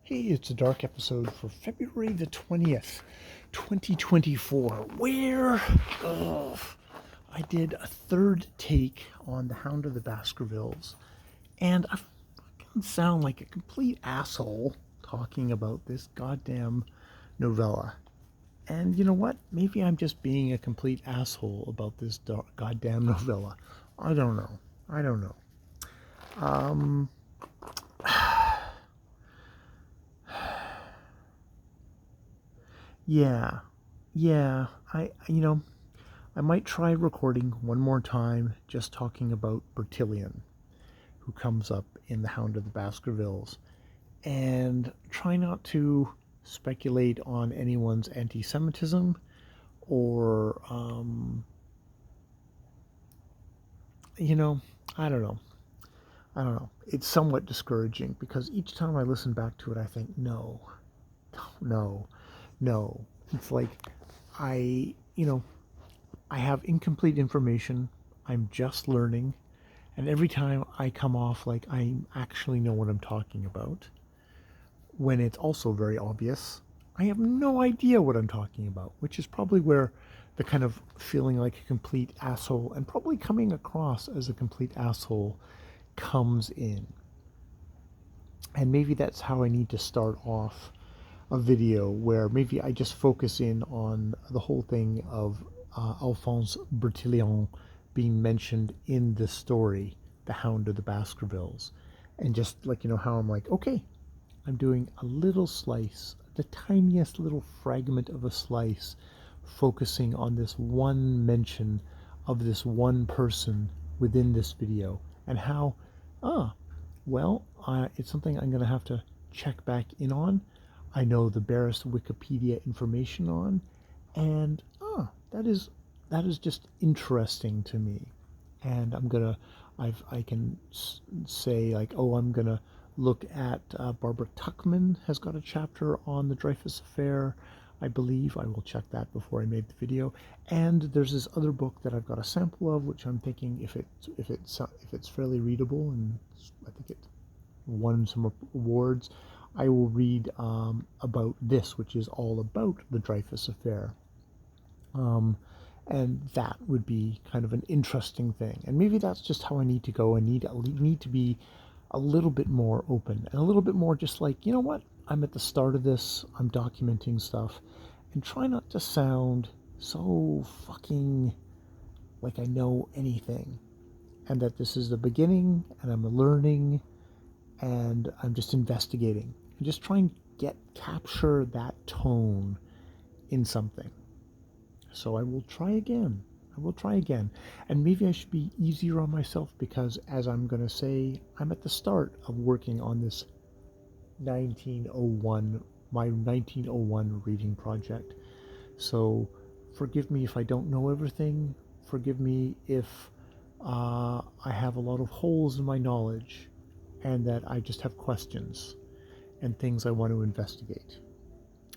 Hey, it's a dark episode for February the 20th, 2024, where I did a third take on The Hound of the Baskervilles, and I fucking sound like a complete asshole talking about this goddamn novella. And you know what? Maybe I'm just being a complete asshole about this goddamn novella. I don't know. I don't know. Um, yeah, yeah. I might try recording one more time just talking about Bertillon, who comes up in The Hound of the Baskervilles, and try not to speculate on anyone's anti Semitism or, you know, I don't know. I don't know. It's somewhat discouraging because each time I listen back to it, I think, no, no, no. It's like I, you know, I have incomplete information. I'm just learning. And every time I come off like I actually know what I'm talking about, when it's also very obvious, I have no idea what I'm talking about, which is probably where the kind of feeling like a complete asshole and probably coming across as a complete asshole comes in. And maybe that's how I need to start off a video where maybe I just focus in on the whole thing of Alphonse Bertillon being mentioned in the story, The Hound of the Baskervilles. And just like, how I'm like, okay, I'm doing a little slice, the tiniest little fragment of a slice, focusing on this one mention of this one person within this video and how, ah, it's something I'm going to have to check back in on. I know the barest Wikipedia information on, and that is just interesting to me. And I can say like, oh, I'm gonna look at Barbara Tuchman has got a chapter on the Dreyfus Affair. I believe I will check that before I made the video. And there's this other book that I've got a sample of, which I'm thinking if it's fairly readable, and I think it won some awards, I will read about this, which is all about the Dreyfus Affair. And that would be kind of an interesting thing. And maybe that's just how I need to go. I need to be a little bit more open and a little bit more just like, you know what? I'm at the start of this. I'm documenting stuff and try not to sound so fucking like I know anything. And that this is the beginning and I'm learning and I'm just investigating and just try and capture that tone in something. So I will try again. I will try again. And maybe I should be easier on myself because, as I'm going to say, I'm at the start of working on this 1901, my 1901 reading project. So forgive me if I don't know everything. Forgive me if I have a lot of holes in my knowledge and that I just have questions and things I want to investigate.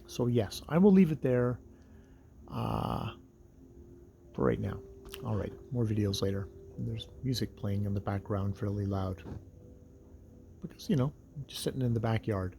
So yes, I will leave it there for right now. All right, more videos later. There's music playing in the background fairly loud because, I'm just sitting in the backyard.